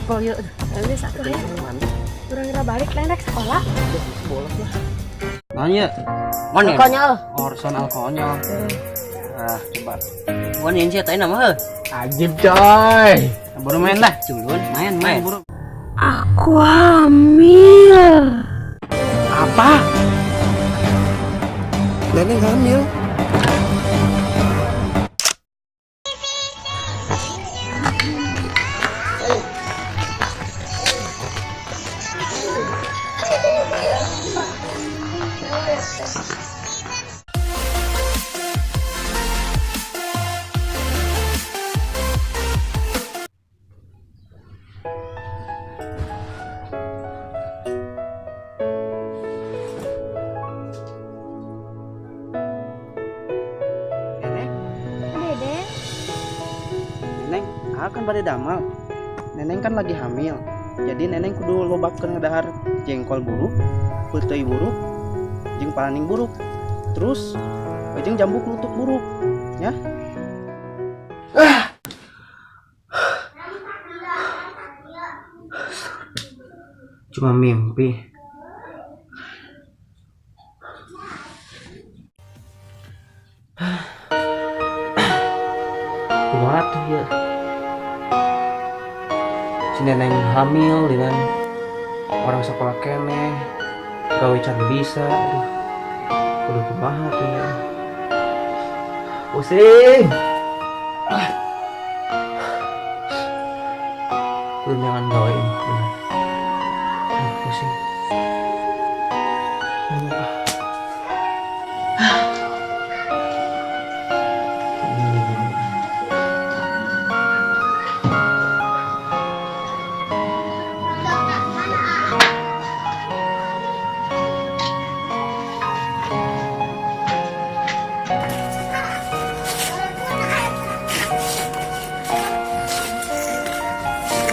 jempol yuk. Ini satu deh. Kurang balik lain rek sekolah. Bolos lah. Nanya. Mana? Konyol. Orson alkonyol. Coba. Wan yang saya tanya nama. Ajib coy. Baru main lah, culun. Main buru. Aku hamil. Apa? Neneng hamil. Neneng, akan pada damal. Neneng kan lagi hamil. Jadi neneng kudu lobapkeun ngedahar jengkol buruk, peuteuy buruk, jeung palaning buruk. Terus jeung jambu klutuk buruk, ya. Cuma mimpi. Kumaha tuh ya? Si neneng hamil dengan orang sekolah keneh, gawe can bisa. Aduh kumaha tuh ya? Pusing. Jangan doain. Pusing.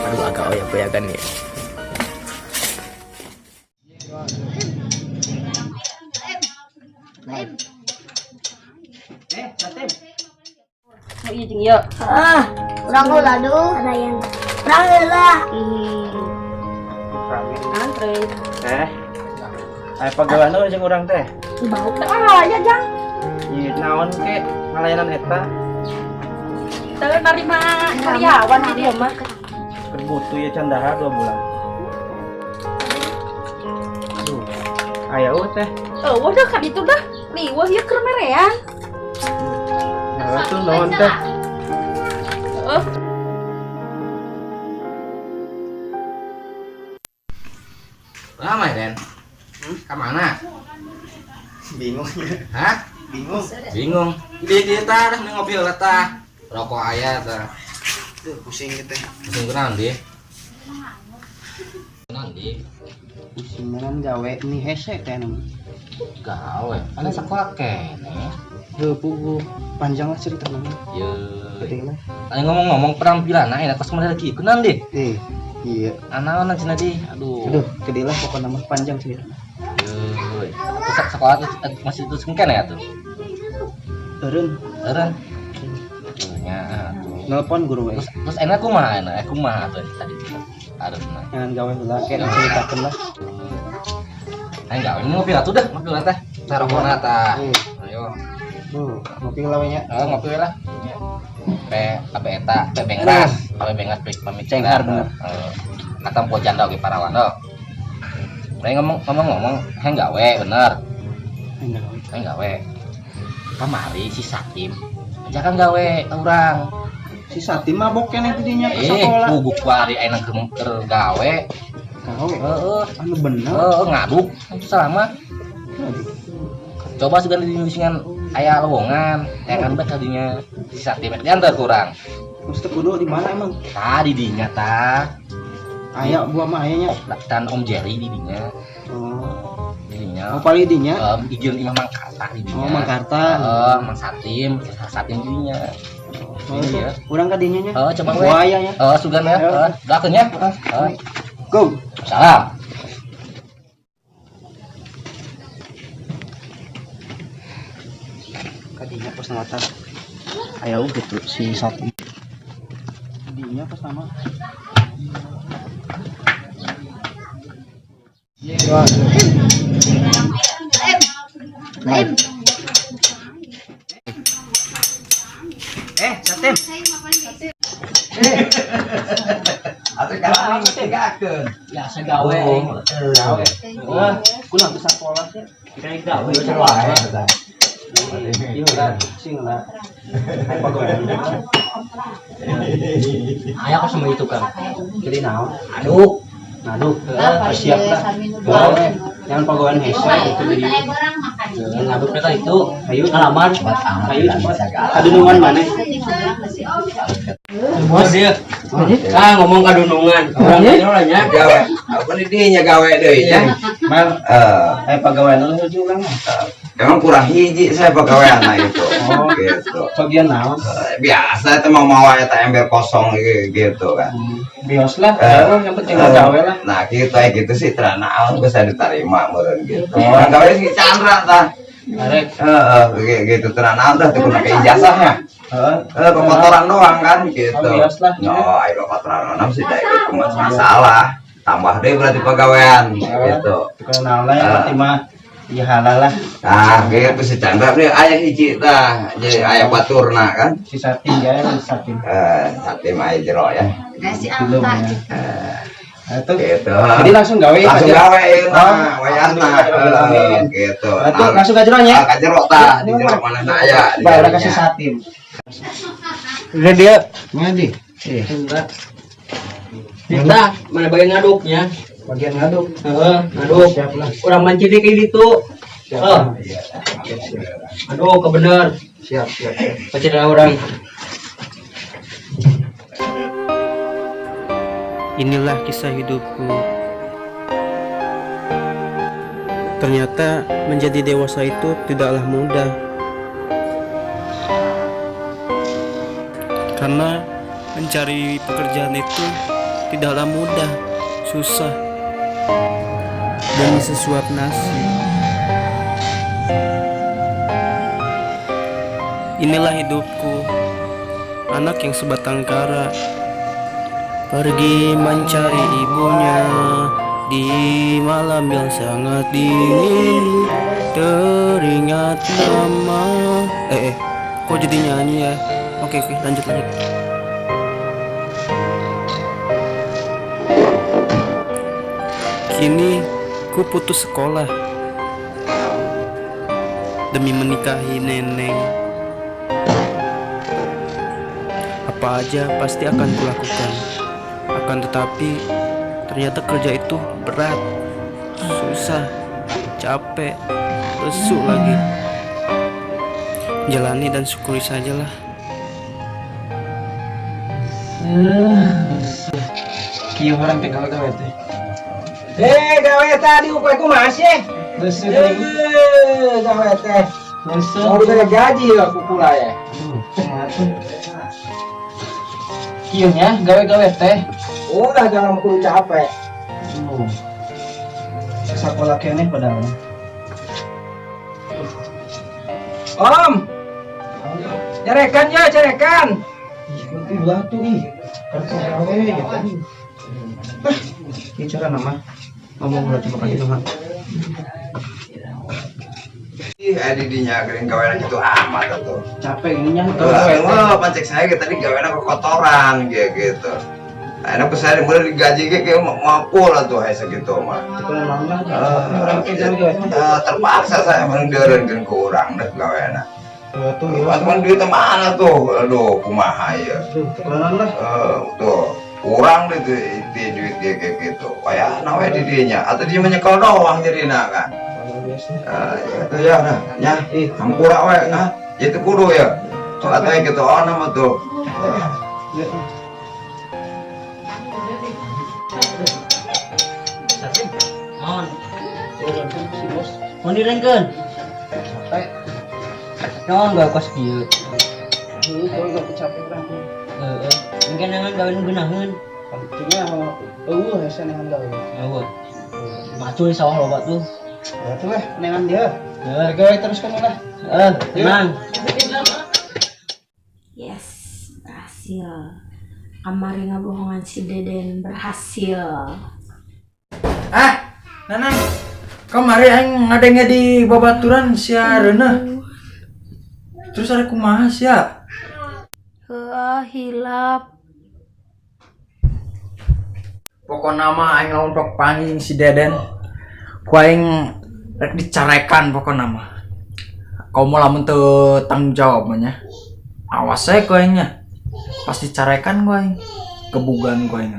Aduh agak oyak-oyakan nih. Satim. Oh iya jeung ieu. Urang heula aduh. Ada yang. Urang heula. Antre. Aya pagawean jeung urang teh. Bau teh aya jang. Ieu naon ke ngalayanan eta? Teu narima karyawan di dieu mah. Keur butuh ya can dahar 2 bulan. Aya teh. Eueuh dah ka ditu dah. Liweuh ieu keur merean. Nah, tuh naon teh? Ramai Den. Kemana? Bingung ya. Hah? Bingung. Di tah dah ngopi heula tah. Rokok aya tah. Tuh pusing teh. Pusing kenaon di? Kenaon di? Pusing menan gawe nih hese teh namanya. Gawe. Ana sekolah keneh. Heuh puguh. Panjang lah cerita namanya. Ye. Gede lah. Aya ngomong-ngomong penampilan enak kos mana lagi. Kenaon di? Iya. Anaon cenah di? Aduh. Gede lah pokoknya nama panjang cerita. Ye. Terus sekolah tuh masih terus kene ya tuh. Eureun. Nya atuh. Nelpon guru we. Terus enak kumaha tuh tadi tuh. Harusna. Jangan gawe heula ke ceritakeun lah. Ayo gawe ngopi atuh dah, ngopi lah teh. Sarokona tah. Ayo. Ngopi heula we nya. Ngopi we lah. Pe eta, pe bengas pamit Cenghar bener. Kata po janda ge parawan do. Lain ngomong hang gawe bener. Hang gawe. Kamari si Satim ajakan gawe urang. Si Satim mabok keneh tidinya ke sekolah. Guguk bari ayeuna keur gawe. Heeh. Anu bener. Ngaduk itu selama. Coba sugan diusingan aya lowongan, kan bae kadinya si Satim diantar kurang. Terus teh kudu di mana emang? Tah di dinya tah. Aya buah mah aya nya. Dan Om Jerry di dinya. Di dinya. Apa di dinya? Izin Imam Mangkarta di dinya. Mang Karta. Mang Satim di dinya. Iya. Urang ka dinya nya. Coba we. Buaya nya. Sugan ya. Dakeun nya. Go. Salam. Kadinya pas mata aya gitu si Satim. Kadinya pas nama Satim. Atuh kan tigakeun. Ya segawe. Gawe. Kulang ke sekolah teh. Kayak gawe Wae. Ieu lah sing lah. Hai pagawean. Aya ka sama itu kan. Jadi naon? Aduh, Ngaduk. Siap dah. Gawe. Jangan pagawean hese itu jadi. ngaduk mereka itu Ayo halaman. Ayo cepat. Kadunungan mana? Bos dia. Ngomong kadunungan. Orangnya Gawe. Apa nih dinya gawe deui nya. Mal, pagawean lu juga urang mah. Emang kurang hiji saya pegawaian itu. Gitu. Bagian naon? Biasa itu mau eta ember kosong gitu kan. Bios lah, yang penting gawe lah. Nah, kita gitu sih teranaon bisa diterima meureun gitu. Nah, gawe si Chandra tah. Arek. Gitu teranaon tah teu make ijazahnya. Pemotoran doang kan gitu. Bios lah. No, ayo pemotoran sih da itu masalah. Tambah deh berarti pegawaian gitu. Kenal lah yang penting mah ya halal lah. Nah, gitu si Chandra nih aya hiji tah. Jadi aya baturna kan. Si Satim ya, si Satim. Satim aya jero ya. Kasih Belum angka. ya. Itu. Gitu. Jadi langsung gawe. Langsung gawe Oh, wayahna gitu. Itu langsung ka jeronya. Ka jero tah, di jero mana aya. Baru kasih Satim. udah dia. Ngadi. Enggak. Kita mana bagian ngaduknya? Bagian ngaduk. Ngaduk. Siap lah. Urang mancing kayak gitu. Siap. Aduh, kebener. Siap. Pacira orang. Inilah kisah hidupku. Ternyata menjadi dewasa itu tidaklah mudah. Karena mencari pekerjaan itu tidaklah mudah, susah. Demi sesuap nasi. Inilah hidupku, anak yang sebatang kara. Pergi mencari ibunya di malam yang sangat dingin. Teringat nama. Kok jadi nyanyi ya? Oke, lanjut. Kini ku putus sekolah demi menikahi neneng. Apa aja pasti akan kulakukan. Akan tetapi ternyata kerja itu berat, susah, capek, lesu lagi. Jalani dan syukuri sajalah. Kieu orang teh gawe teh. Gawe tadi upaya kumaha sih? Lesu Gawe teh. lesu. Mau diberi gaji ya kukula ya. Kieu nya gawe teh. Udah jangan kudu capek. Sekolah kene padahal. Om. Cerekan ya, cerekan. Kunti batu ih. Kerja gawe ya tadi. Ini cara nama ngomong udah coba kasih nama. Adi dinya gering gawean gitu amat tuh. Capek ininya Wah, pancek saya tadi gawean kekotoran gitu. Enak saya mulai digaji kayak mampu lah tuh segitu mah. Terpaksa saya mendengarkan ke orang deh gawean. Teman duit mana tuh? Aduh, kumaha ya. Tuh, kurang deh duit dia kayak gitu. Kayak nawe di dinya atau dia menyekel doang jadi kan. Itu ya, nah, hampura we, nah, itu kudu ya. Atau gitu, nama tuh. Mau direngkeun. Naon gak kos kieu? Mungkin nangan gawe nu geunaheun. Pentingnya hese nengan gawe. Eueuh. Macu di sawah loba tuh. Tuh nengan dia. Gawe teruskan lah. Tenang. Yes, berhasil. Kamari ngabohongan si Deden berhasil. Neneng, kamari aing ngadenge di babaturan sia reuneuh. Terus ada kumaha sia? Hilap. Pokoknya mah aing lamun pok panggil si Deden. Ku aing rek dicarekan pokoknya mah. Kau mau lamun teu tanggung jawab mah nya. Awas saya ku aingnya. Pasti carekan ku aing. Kebugan ku aing.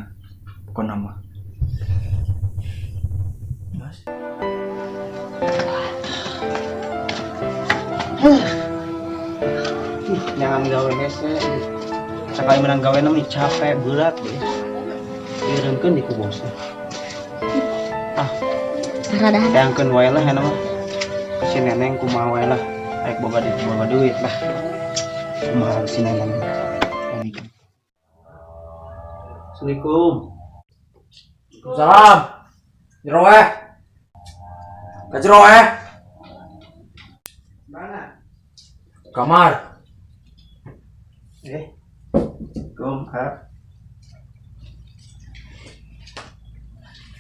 Pokoknya mah. Jangan gawe hese. Sekali menang gawe namanya capek berat deh. Direungkeun di ku bos. Hayangkeun wae lah aya mah. Si Neneng kumaha wae lah. Rek boga duit lah. Kumaha si Neneng. Assalamualaikum. Salam. Jero we. Ka jero we. Mana? Kamar. Kumar.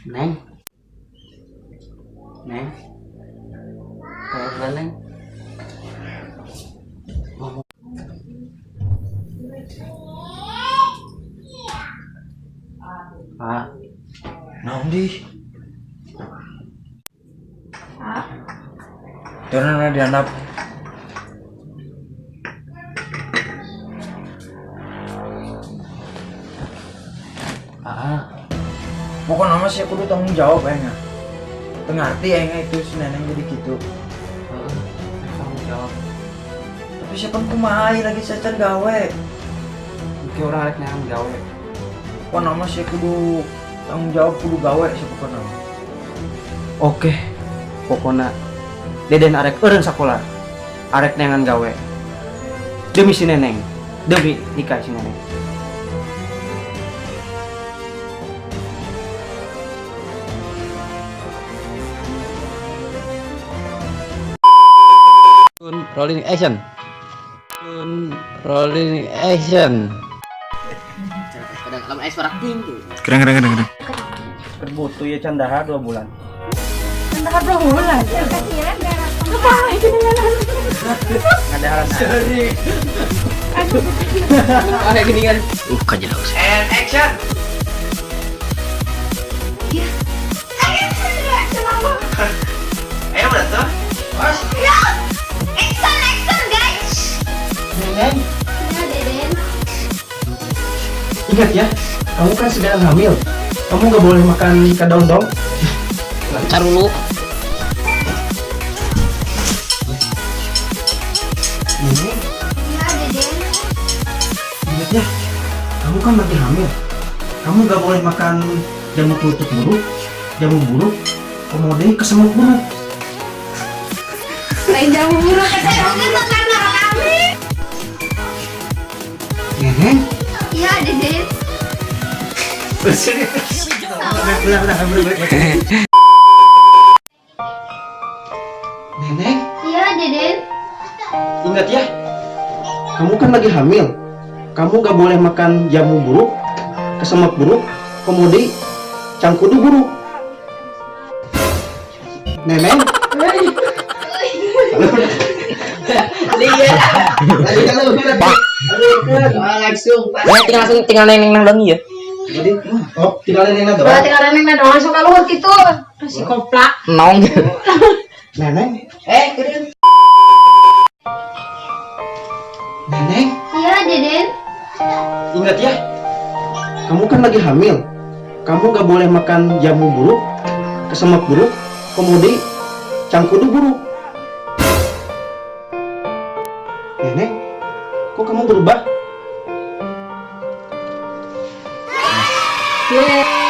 Neng. Neng. Kalau Neng. Ah, Naon di? Turun di handap. Pokoknya nama sih aku tanggung jawab ya. Pengerti ya itu si Neneng jadi gitu. tanggung jawab. Tapi siapa kumaha lagi secer gawe. Mungkin orang arek nang gawe. Pokoknya nama sih kudu tanggung jawab kudu gawe sih pokoknya. Oke. Pokoknya Deden arek eureun sakola. Arek nengan gawe. Demi si Neneng. Demi nikah si Neneng. Rolling action. Rolling action. Kadang-kadang suara tinggi. Keren. Berbutuh ya candaha 2 bulan. Ada halan. Sorry. Kayak gini kan. Kajelas. And action. Ayo berantem. Bos. Action guys. Neneng, Ya Deden. ingat ya, kamu kan sedang hamil. Kamu gak boleh makan kedong-dong. Lancar dulu. Neneng, Ya Deden. ingat ya, kamu kan lagi hamil. Kamu gak boleh makan jamu kelutuk buruk, jamu buruk, kemudian kesemut buruk. Lain jamu buruk kata dongeng makan marah kami. Neneng, Ya Deden. Neneng, Ya Deden. ingat ya, kamu kan lagi hamil. Kamu gak boleh makan jamu buruk, kesemak buruk, kemudian cangkudu buruk. Neneng, Tinggal neng dong ya. jadi tinggalin Neneng doang. Berarti karena neng nado langsung keluar gitu. Si koplak. Nong. Neneng, Neneng, Ya Deden. ingat ya, kamu kan lagi hamil. Kamu gak boleh makan jamu buruk, kesemak buruk, kemudian cangkudu buruk. Neneng, kok kamu berubah? Yeah.